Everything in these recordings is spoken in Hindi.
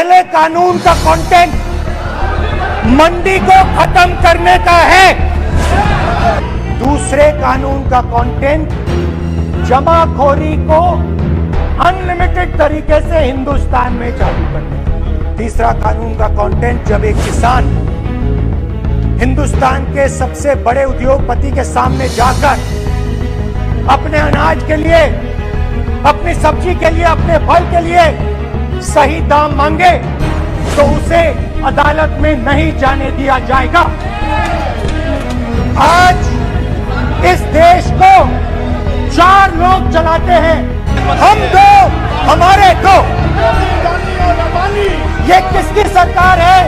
पहले कानून का कंटेंट मंडी को खत्म करने का है, दूसरे कानून का कंटेंट जमाखोरी को अनलिमिटेड तरीके से हिंदुस्तान में चालू करने का। तीसरा कानून का कंटेंट जब एक किसान हिंदुस्तान के सबसे बड़े उद्योगपति के सामने जाकर अपने अनाज के लिए, अपनी सब्जी के लिए, अपने फल के लिए सही दाम मांगे तो उसे अदालत में नहीं जाने दिया जाएगा। आज इस देश को 4 लोग चलाते हैं, हम दो, हमारे दो। ये किसकी सरकार है?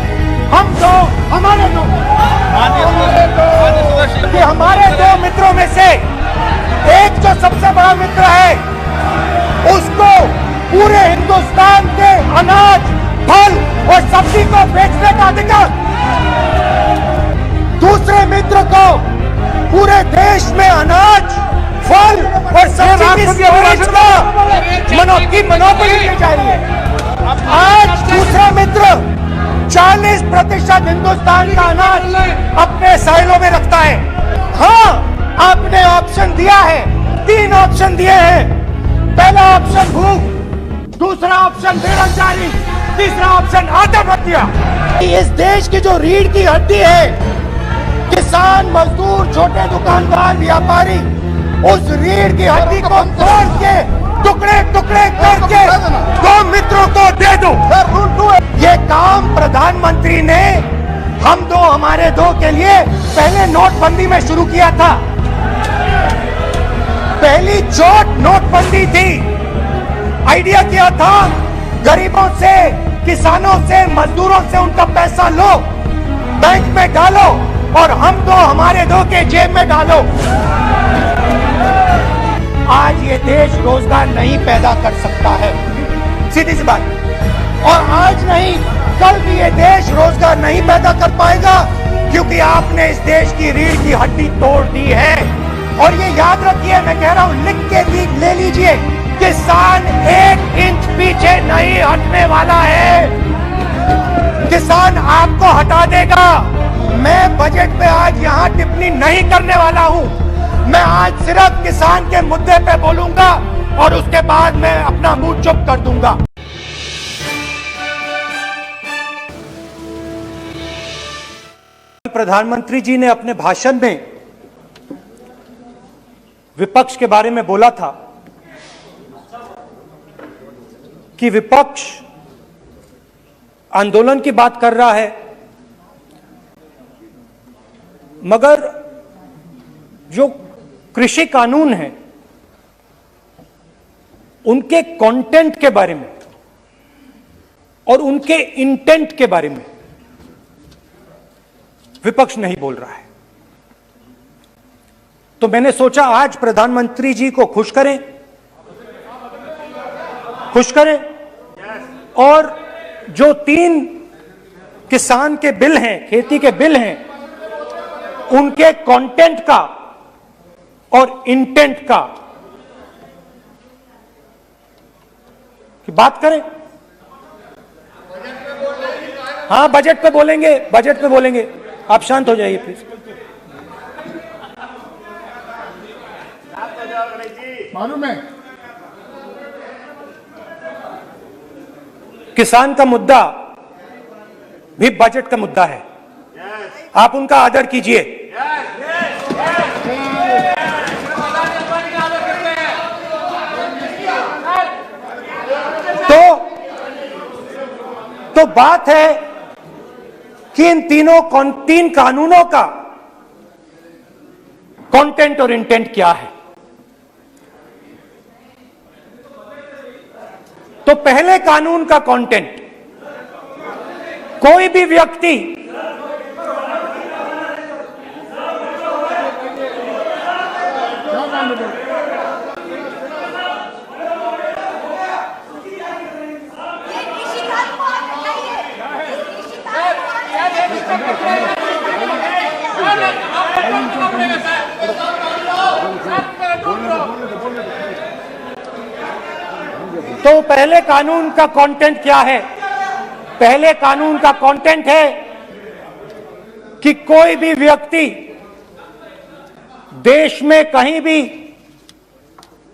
हम दो, हमारे दो। कि हमारे 2 मित्रों में से एक जो सबसे बड़ा मित्र है, उसको पूरे हिंदुस्तान के अनाज, फल और सब्जी को बेचने का अधिकार, दूसरे मित्र को पूरे देश में अनाज, फल और सब्जी की स्टोरेज की मोनोपोली दी जा रही है। आज दूसरा मित्र 40% हिंदुस्तान का अनाज अपने साइलों में रखता है। हाँ, आपने ऑप्शन दिया है, 3 ऑप्शन दिए हैं। पहला ऑप्शन भूख, दूसरा ऑप्शन बेरोजगारी, तीसरा ऑप्शन आत्महत्या। इस देश की जो रीढ़ की हड्डी है, किसान, मजदूर, छोटे दुकानदार, व्यापारी, उस रीढ़ की हड्डी को तोड़ के टुकड़े टुकड़े करके 2 मित्रों को दे दो। ये काम प्रधानमंत्री ने हम दो, हमारे दो के लिए पहले नोटबंदी में शुरू किया था। पहली चोट नोटबंदी थी। आइडिया किया था गरीबों से, किसानों से, मजदूरों से उनका पैसा लो, बैंक में डालो और हम दो, हमारे दो के जेब में डालो। आज ये देश रोजगार नहीं पैदा कर सकता है, सीधी सी बात। और आज नहीं, कल भी ये देश रोजगार नहीं पैदा कर पाएगा, क्योंकि आपने इस देश की रीढ़ की हड्डी तोड़ दी है। और ये याद रखिए, मैं कह रहा हूं, लिख के ले लीजिए, किसान 1 इंच पीछे नहीं हटने वाला है। किसान आपको हटा देगा। मैं बजट पे आज यहां टिप्पणी नहीं करने वाला हूं। मैं आज सिर्फ किसान के मुद्दे पे बोलूंगा और उसके बाद मैं अपना मुंह चुप कर दूंगा। प्रधानमंत्री जी ने अपने भाषण में विपक्ष के बारे में बोला था कि विपक्ष आंदोलन की बात कर रहा है, मगर जो कृषि कानून है उनके कंटेंट के बारे में और उनके इंटेंट के बारे में विपक्ष नहीं बोल रहा है। तो मैंने सोचा आज प्रधानमंत्री जी को खुश करें और जो 3 किसान के बिल हैं, खेती के बिल हैं, उनके कंटेंट का और इंटेंट का की बात करें। हाँ, बजट पे बोलेंगे। आप शांत हो जाइए प्लीज। मालूम है, किसान का मुद्दा भी बजट का मुद्दा है। आप उनका आदर कीजिए। तो बात है कि इन 3 कानूनों का कंटेंट और इंटेंट क्या है। तो पहले कानून का कंटेंट, कोई भी व्यक्ति तो पहले कानून का कंटेंट क्या है? पहले कानून का कंटेंट है कि कोई भी व्यक्ति देश में कहीं भी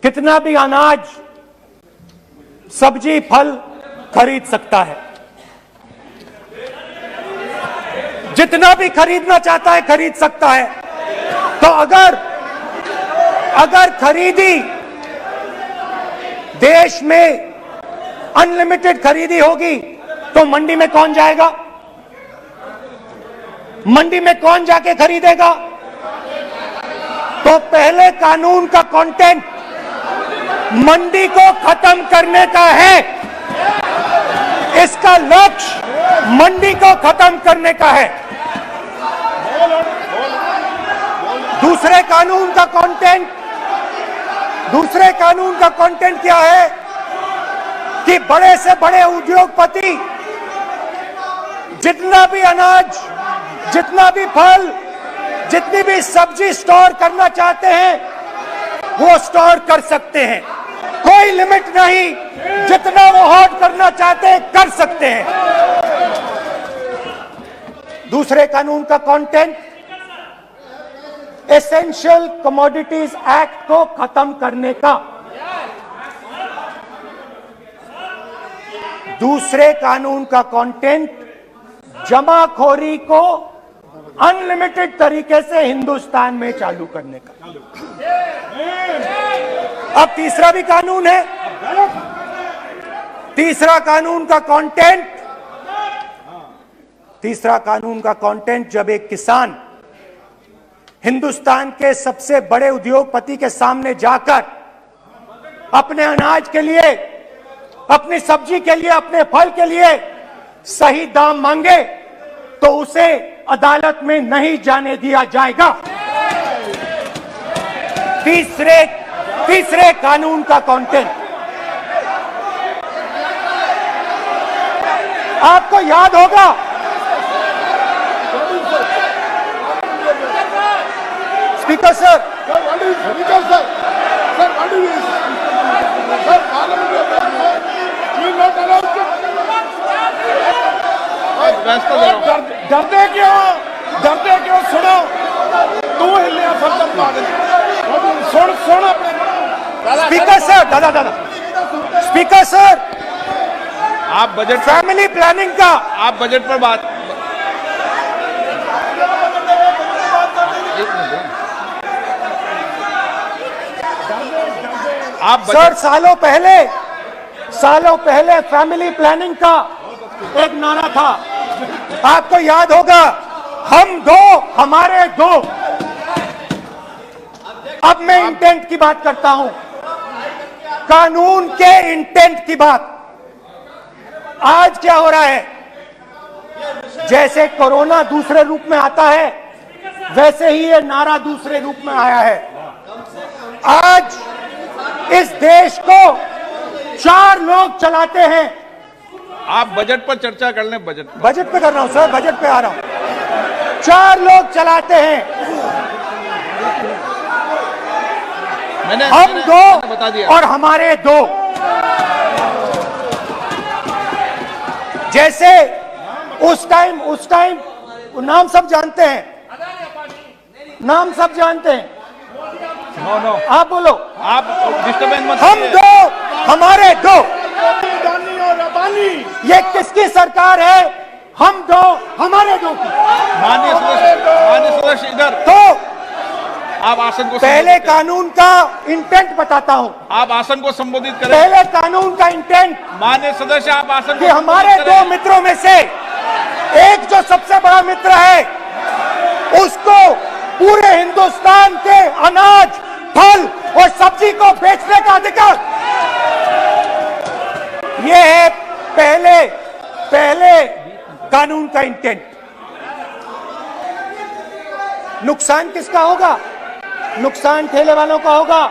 कितना भी अनाज, सब्जी, फल खरीद सकता है। जितना भी खरीदना चाहता है खरीद सकता है। तो अगर खरीदी देश में अनलिमिटेड खरीदी होगी तो मंडी में कौन जाएगा? मंडी में कौन जाके खरीदेगा? तो पहले कानून का कंटेंट मंडी को खत्म करने का है। इसका लक्ष्य मंडी को खत्म करने का है। दूसरे कानून का कंटेंट क्या है कि बड़े से बड़े उद्योगपति जितना भी अनाज, जितना भी फल, जितनी भी सब्जी स्टोर करना चाहते हैं वो स्टोर कर सकते हैं। कोई लिमिट नहीं, जितना वो होल्ड करना चाहते हैं कर सकते हैं। दूसरे कानून का कंटेंट एसेंशियल कमोडिटीज एक्ट को खत्म करने का। दूसरे कानून का कंटेंट जमाखोरी को अनलिमिटेड तरीके से हिंदुस्तान में चालू करने का। अब तीसरा भी कानून है। तीसरा कानून का कंटेंट जब एक किसान हिंदुस्तान के सबसे बड़े उद्योगपति के सामने जाकर अपने अनाज के लिए, अपनी सब्जी के लिए, अपने फल के लिए सही दाम मांगे तो उसे अदालत में नहीं जाने दिया जाएगा। तीसरे कानून का कंटेंट आपको याद होगा, स्पीकर सर, डरते क्यों? सुनो, तू हिलिया सुन अपने स्पीकर सर, दादा स्पीकर सर, आप बजट, फैमिली प्लानिंग का, आप बजट पर बात, आप सर सालों पहले फैमिली प्लानिंग का एक नारा था, आपको याद होगा, हम दो हमारे दो। अब मैं इंटेंट की बात करता हूं, कानून के इंटेंट की बात। आज क्या हो रहा है, जैसे कोरोना दूसरे रूप में आता है वैसे ही ये नारा दूसरे रूप में आया है। आज इस देश को 4 लोग चलाते हैं। आप बजट पर चर्चा कर लें। बजट पे कर रहा हूं सर, बजट पे आ रहा हूं। 4 लोग चलाते हैं, हम दो बता दिया और हमारे दो। जैसे उस टाइम नाम सब जानते हैं, नाम सब जानते हैं। नो आप बोलो, आप डिस्टर्बेंस मत। हम दो हमारे दो, ये किसकी सरकार है? हम दो हमारे दो की। माननीय सदस्य इधर, तो आप आसन को पहले कानून का इंटेंट बताता हूं। आप आसन को संबोधित करें। पहले कानून का इंटेंट, माननीय सदस्य आप आसन कि हमारे 2 मित्रों में से एक जो सबसे बड़ा मित्र है उसको पूरे हिंदुस्तान के अनाज, फल और सब्जी को बेचने का अधिकार। यह है पहले कानून का इंटेंट। नुकसान किसका होगा? नुकसान ठेले वालों का होगा,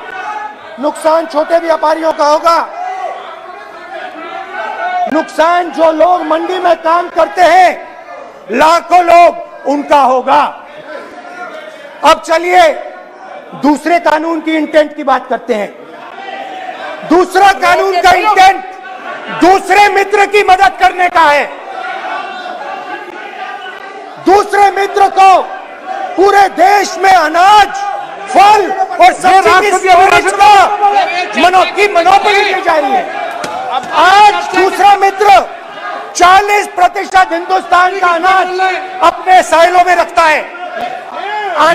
नुकसान छोटे व्यापारियों का होगा, नुकसान जो लोग मंडी में काम करते हैं लाखों लोग, उनका होगा। अब चलिए दूसरे कानून की इंटेंट की बात करते हैं। दूसरा कानून का इंटेंट दूसरे मित्र की मदद करने का है। दूसरे मित्र को पूरे देश में अनाज, फल और सब्जी की स्टोरेज की मोनोपोली दी जा रही है। आज दूसरा मित्र 40% हिंदुस्तान का अनाज अपने साइलों में रखता है।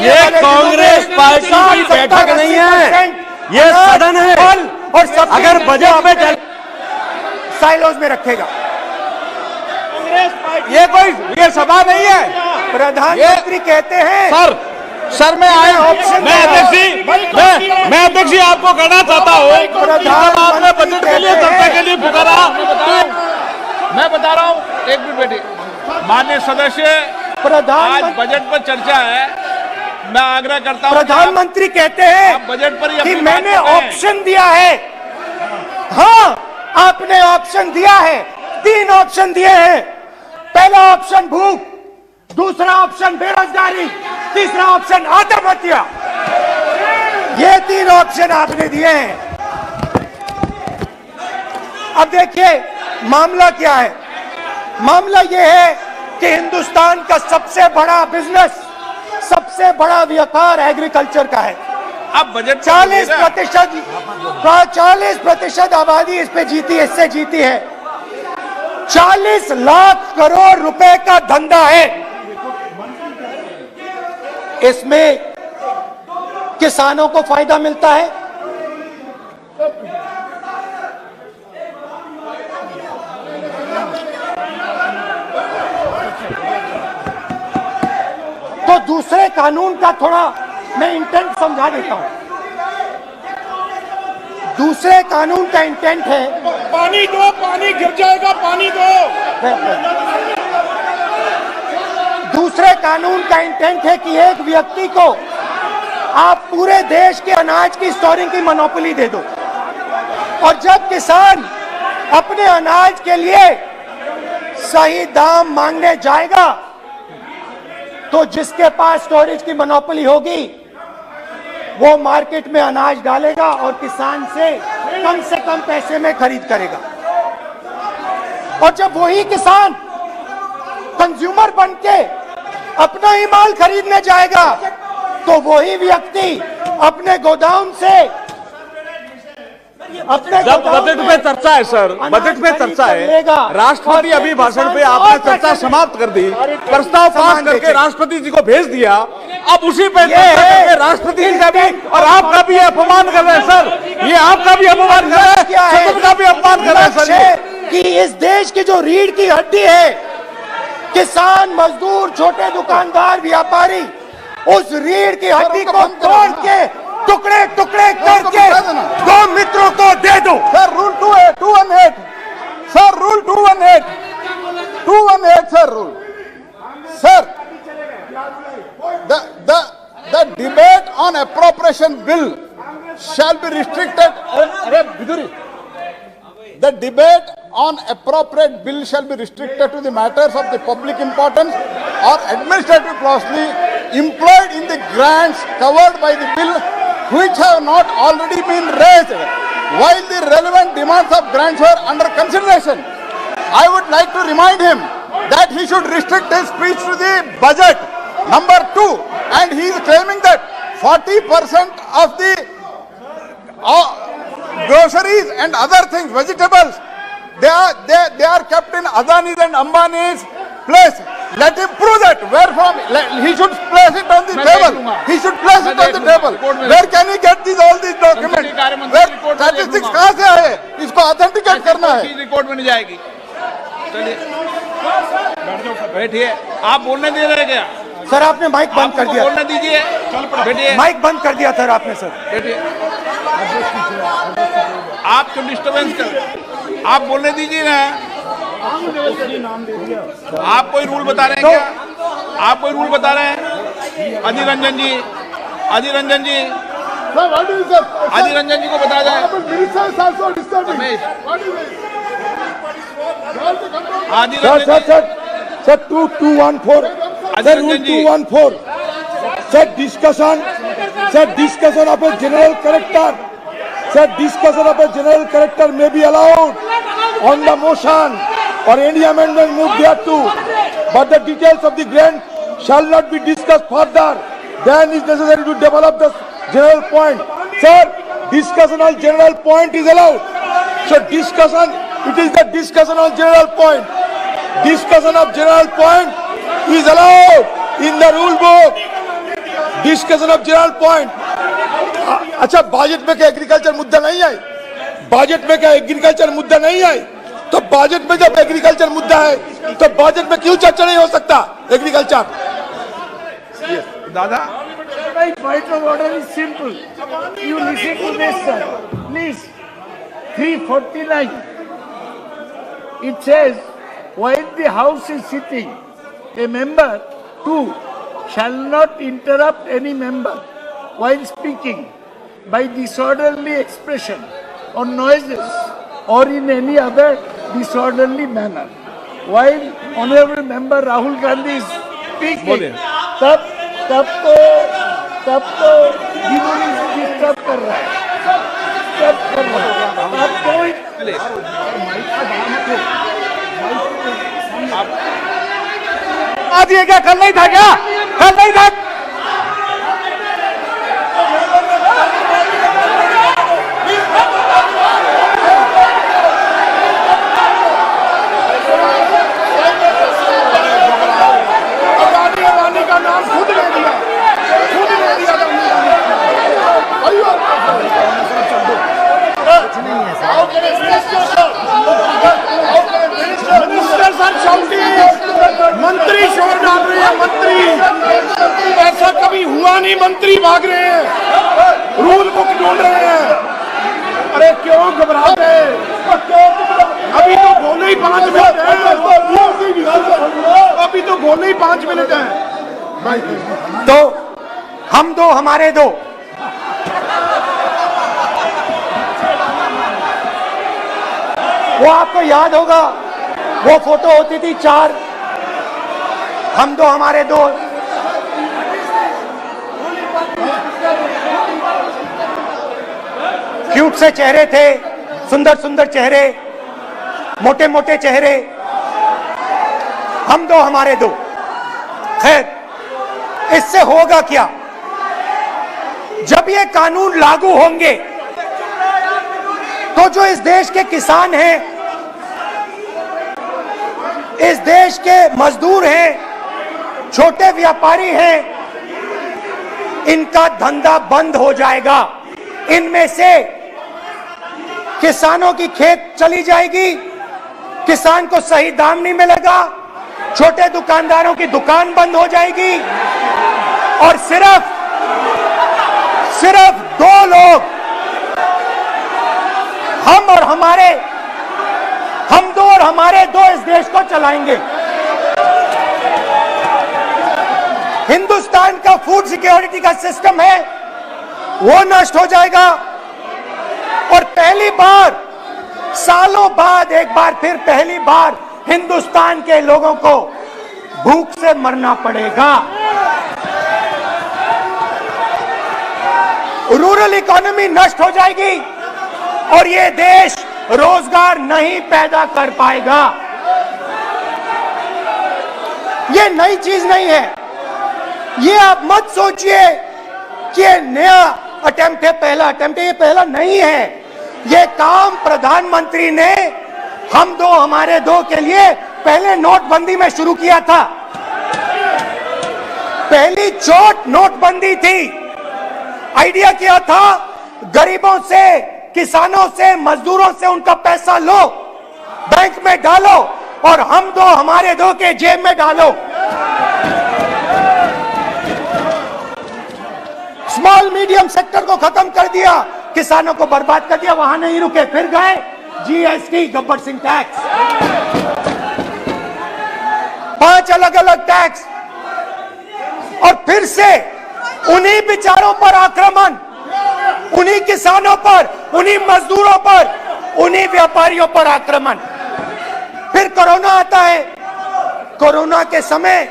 ये कांग्रेस पार्टी की बैठक नहीं है, ये सदन है। फल और सब्जी अगर बजट में साइलोज में रखेगा। ये सभा नहीं है। प्रधानमंत्री कहते हैं सर मैं अध्यक्ष जी आपको कहना चाहता हूँ, आपने बजट के लिए चर्चा के लिए पुकारा। मैं बता रहा हूँ, एक मिनट बैठिए। माननीय सदस्य, आज बजट पर चर्चा है। मैं आग्रह करता हूँ, प्रधानमंत्री कहते हैं आप बजट पर ही कि अपनी बात मैंने करते हैं। ऑप्शन दिया है। हाँ, आपने ऑप्शन दिया है। 3 ऑप्शन दिए हैं। पहला ऑप्शन भूख, दूसरा ऑप्शन बेरोजगारी, तीसरा ऑप्शन आत्महत्या। ये 3 ऑप्शन आपने दिए हैं। अब देखिए मामला क्या है। मामला यह है कि हिंदुस्तान का सबसे बड़ा बिजनेस, सबसे बड़ा व्यापार एग्रीकल्चर का है। अब बजट 40% आबादी इस पे जीती है, इससे जीती है। 40 लाख करोड़ रुपए का धंधा है। इसमें किसानों को फायदा मिलता है, तो दूसरे कानून का थोड़ा मैं इंटेंट समझा देता हूं। दूसरे कानून का इंटेंट है, पानी दो, पानी गिर जाएगा, पानी दो। दूसरे कानून का इंटेंट है कि एक व्यक्ति को आप पूरे देश के अनाज की स्टोरिंग की मोनोपोली दे दो, और जब किसान अपने अनाज के लिए सही दाम मांगने जाएगा तो जिसके पास स्टोरेज की मोनोपोली होगी वो मार्केट में अनाज डालेगा और किसान से कम पैसे में खरीद करेगा। और जब वही किसान कंज्यूमर बन के अपना ही माल खरीदने जाएगा तो वही व्यक्ति अपने गोदाम से जब बजट पे चर्चा है सर, बजट पे चर्चा है, राष्ट्रपति अभी भाषण पे आपने चर्चा समाप्त कर दी, प्रस्ताव पास करके राष्ट्रपति जी को भेज दिया। अब उसी पे चर्चा करके राष्ट्रपति जी का भी और आपका भी अपमान कर रहे हैं सर। ये आपका भी अपमान कर रहे हैं, सदन का भी अपमान कर रहे हैं सर। कि इस देश की जो रीढ़ की हड्डी है, किसान, मजदूर, छोटे दुकानदार, व्यापारी, उस रीढ़ की हड्डी को तोड़ के टुकड़े टुकड़े करके 2 मित्रों को दे दो। Sir rule 218, sir rule 218 sir rule. Sir the debate on appropriation bill shall be restricted. The debate on appropriate bill shall be restricted to the matters of the public importance or administrative clausely employed in the grants covered by the bill which have not already been raised while the relevant demands of grants were under consideration. I would like to remind him that he should restrict his speech to the budget. Number 2, and he is claiming that 40% of the groceries and other things, vegetables, they are kept in Adani's and Ambani's place. Let him prove that. Where from? He should place it on the table. He should place it on the table. Where can he get all these documents? Where statistics कहाँ से आए? इसको authenticate करना है. रिकॉर्ड में नहीं जाएगी। चलिए बैठिए। आप बोलने दे रहे क्या? सर आपने माइक बंद कर दिया। बोलने दीजिए। बैठिए। माइक बंद कर दिया सर आपने। सर बैठिए। आप क्यों डिस्टर्बेंस कर? आप बोलने दीजिए ना। आप कोई रूल बता रहे हैं क्या? आप कोई रूल बता रहे हैं? अधीर रंजन जी, अधीर रंजन जी, अधीर रंजन जी को बता जाए। Sir 2214. Sir rule 214. Sir discussion of a general character. Sir discussion of a general character may be allowed on the motion or any amendment moved thereto, but the details of the grant shall not be discussed further, then is necessary to develop the general point. Sir, discussion on general point is allowed. So discussion, it is the discussion on general point. Discussion of general point is allowed in the rule book. Discussion of general point. अच्छा, बजट में क्या एग्रीकल्चर मुद्दा नहीं है? बजट में क्या एग्रीकल्चर मुद्दा नहीं है? तो बजट में जब एग्रीकल्चर मुद्दा है तो बजट में क्यों चर्चा नहीं हो सकता एग्रीकल्चर? दादा, My point of order is simple. You listen to this, sir. Please. 349. It says, while the House is sitting, a member, 2, shall not interrupt any member while speaking by disorderly expression or noises or in any other disorderly manner. While Honorable Member Rahul Gandhi is speaking, तब तो डिस्टर्ब कर रहा है, अब कोई आज ये क्या कल नहीं था क्या? कल नहीं था? का नाम खुद ले दिया, मंत्री शोर डाल रहे हैं, मंत्री, ऐसा कभी हुआ नहीं, मंत्री भाग रहे हैं, रूल बुक ढूंढ रहे हैं। अरे क्यों घबराते हैं? अभी तो बोले ही 5 मिनट है, अभी तो बोले ही 5 मिनट है। तो हम दो हमारे दो, वो आपको याद होगा, वो फोटो होती थी 4, हम दो हमारे दो। क्यूट से चेहरे थे, सुंदर सुंदर चेहरे, मोटे मोटे चेहरे, हम दो हमारे दो। खैर, इससे होगा क्या? जब ये कानून लागू होंगे तो जो इस देश के किसान हैं, इस देश के मजदूर हैं, छोटे व्यापारी हैं, इनका धंधा बंद हो जाएगा। इनमें से किसानों की खेत चली जाएगी, किसान को सही दाम नहीं मिलेगा, छोटे दुकानदारों की दुकान बंद हो जाएगी और सिर्फ 2 लोग, हम दो और हमारे दो इस देश को चलाएंगे। हिंदुस्तान का फूड सिक्योरिटी का सिस्टम है वो नष्ट हो जाएगा और पहली बार, सालों बाद एक बार फिर पहली बार हिंदुस्तान के लोगों को भूख से मरना पड़ेगा। रूरल इकोनॉमी नष्ट हो जाएगी और ये देश रोजगार नहीं पैदा कर पाएगा। ये नई चीज नहीं है, ये आप मत सोचिए कि ये नया अटेम्प्ट है, पहला अटेम्प्ट है, ये पहला नहीं है। ये काम प्रधानमंत्री ने हम दो हमारे दो के लिए पहले नोटबंदी में शुरू किया था। पहली चोट नोटबंदी थी। आइडिया क्या था? गरीबों से, किसानों से, मजदूरों से उनका पैसा लो, बैंक में डालो और हम दो हमारे दो के जेब में डालो। स्मॉल मीडियम सेक्टर को खत्म कर दिया, किसानों को बर्बाद कर दिया। वहां नहीं रुके, फिर गए जीएसटी, गब्बर सिंह टैक्स, 5 अलग अलग टैक्स और फिर से उन्हीं बेचारों पर आक्रमण, उन्हीं किसानों पर, उन्हीं मजदूरों पर, उन्हीं व्यापारियों पर आक्रमण। फिर कोरोना आता है। कोरोना के समय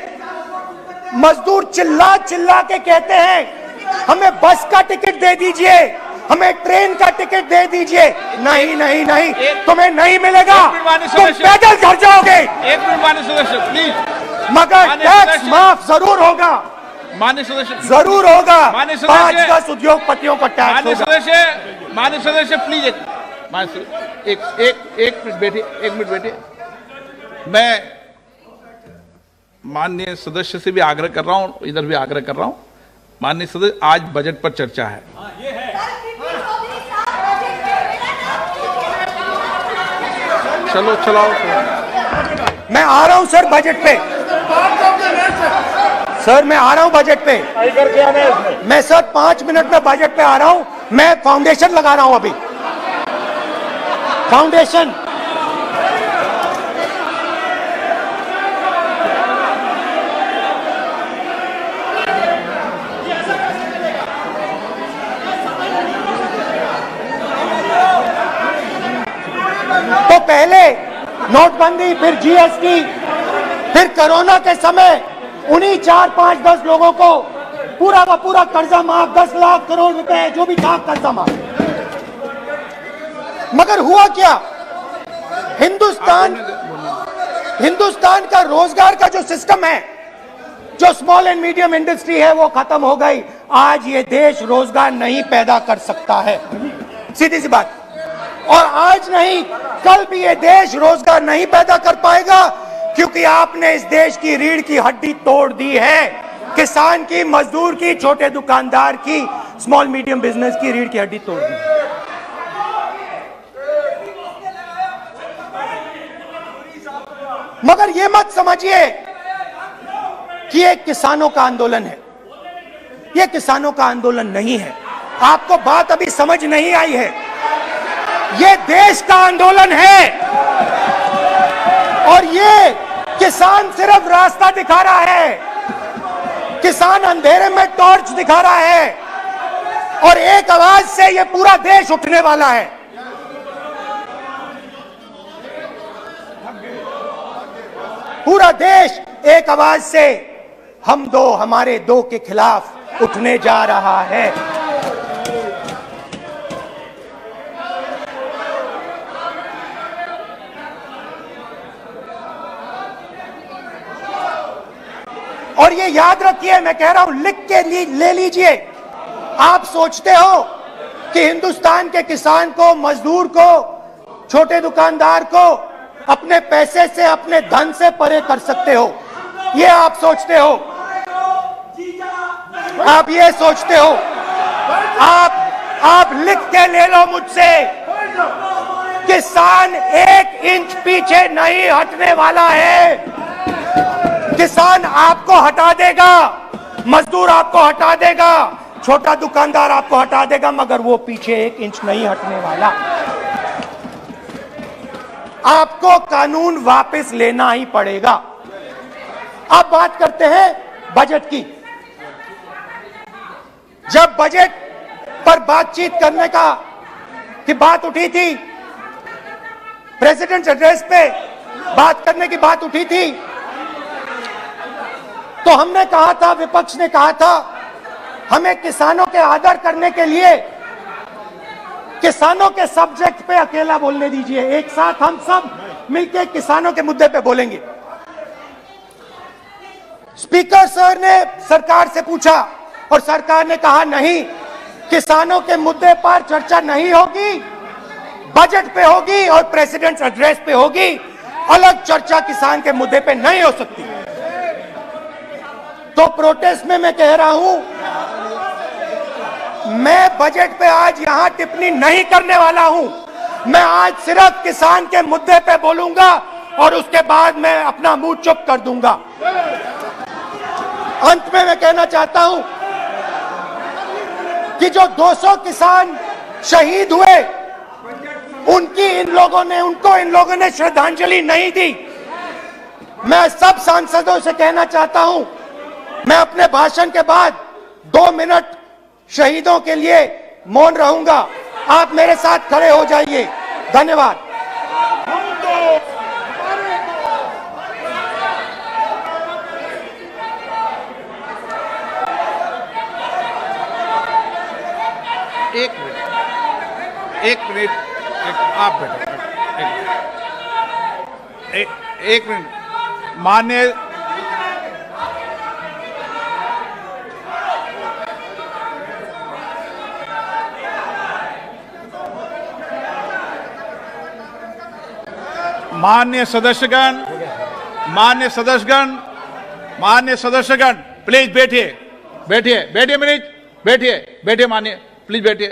मजदूर चिल्ला चिल्ला के कहते हैं हमें बस का टिकट दे दीजिए, हमें ट्रेन का टिकट दे दीजिए। नहीं नहीं नहीं, तुम्हें नहीं मिलेगा, तुम पैदल घर जाओगे। एक मिनट माननीय सदस्य, प्लीज मगर माननीय टैक्स सदस्य- माफ जरूर होगा, माननीय सदस्य, जरूर होगा। माननीय सदस्य- 5-10 उद्योगपतियों को टैक्स माननीय होगा। सदस्य प्लीज एक मिनट बैठिए, एक मिनट बैठिए। मैं माननीय सदस्य से भी आग्रह कर रहा हूं, इधर भी आग्रह कर रहा हूं। माननीय सदस्य, आज बजट पर चर्चा है। चलो चलाओ। मैं आ रहा हूं सर बजट पे, सर मैं आ रहा हूं बजट पे। मैं सर 5 मिनट में बजट पे आ रहा हूं। मैं फाउंडेशन लगा रहा हूं अभी, फाउंडेशन। तो पहले नोटबंदी, फिर जीएसटी, फिर कोरोना के समय उन्हीं 4-5-10 लोगों को पूरा का पूरा कर्जा माफ, 10 लाख करोड़ रुपए जो भी था कर्जा माफ। मगर हुआ क्या? हिंदुस्तान का रोजगार का जो सिस्टम है, जो स्मॉल एंड मीडियम इंडस्ट्री है, वो खत्म हो गई। आज ये देश रोजगार नहीं पैदा कर सकता है, सीधी सी बात। और आज नहीं, कल भी ये देश रोजगार नहीं पैदा कर पाएगा, क्योंकि आपने इस देश की रीढ़ की हड्डी तोड़ दी है। किसान की, मजदूर की, छोटे दुकानदार की, स्मॉल मीडियम बिजनेस की रीढ़ की हड्डी तोड़ दी। मगर ये मत समझिए कि ये किसानों का आंदोलन है। ये किसानों का आंदोलन नहीं है। आपको बात अभी समझ नहीं आई है। ये देश का आंदोलन है। और ये किसान सिर्फ रास्ता दिखा रहा है, किसान अंधेरे में टॉर्च दिखा रहा है, और एक आवाज से ये पूरा देश उठने वाला है। पूरा देश एक आवाज से हम दो, हमारे दो के खिलाफ उठने जा रहा है। और ये याद रखिए, मैं कह रहा हूं, लिख के ले लीजिए। आप सोचते हो कि हिंदुस्तान के किसान को, मजदूर को, छोटे दुकानदार को अपने पैसे से, अपने धन से परे कर सकते हो, ये आप सोचते हो। आप ये सोचते हो। आप लिख के ले लो मुझसे, किसान 1 इंच पीछे नहीं हटने वाला है। किसान आपको हटा देगा, मजदूर आपको हटा देगा, छोटा दुकानदार आपको हटा देगा, मगर वो पीछे 1 इंच नहीं हटने वाला। आपको कानून वापस लेना ही पड़ेगा। अब बात करते हैं बजट की। जब बजट पर बातचीत करने की बात उठी थी, प्रेसिडेंट एड्रेस पे बात करने की बात उठी थी, तो हमने कहा था, विपक्ष ने कहा था, हमें किसानों के आदर करने के लिए किसानों के सब्जेक्ट पे अकेला बोलने दीजिए। एक साथ हम सब मिलकर किसानों के मुद्दे पे बोलेंगे। स्पीकर सर ने सरकार से पूछा और सरकार ने कहा नहीं, किसानों के मुद्दे पर चर्चा नहीं होगी, बजट पे होगी और प्रेसिडेंट एड्रेस पे होगी। अलग चर्चा किसान के मुद्दे पे नहीं हो सकती। तो प्रोटेस्ट में मैं कह रहा हूं, मैं बजट पे आज यहां टिप्पणी नहीं करने वाला हूं। मैं आज सिर्फ किसान के मुद्दे पे बोलूंगा और उसके बाद मैं अपना मुंह चुप कर दूंगा। अंत में मैं कहना चाहता हूं कि जो 200 किसान शहीद हुए, उनको इन लोगों ने श्रद्धांजलि नहीं दी। मैं सब सांसदों से कहना चाहता हूं, मैं अपने भाषण के बाद 2 मिनट शहीदों के लिए मौन रहूंगा। आप मेरे साथ खड़े हो जाइए। धन्यवाद। एक मिनट, आप बैठो। एक मिनट। माननीय सदस्यगण, प्लीज बैठिए, माननीय, प्लीज बैठिए।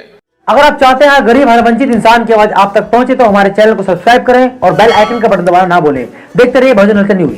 अगर आप चाहते हैं गरीब हर वंचित इंसान की आवाज आप तक पहुंचे तो हमारे चैनल को सब्सक्राइब करें और बेल आइकन का बटन दबाना ना भूलें। देखते रहिए बहुजन हलचल न्यूज।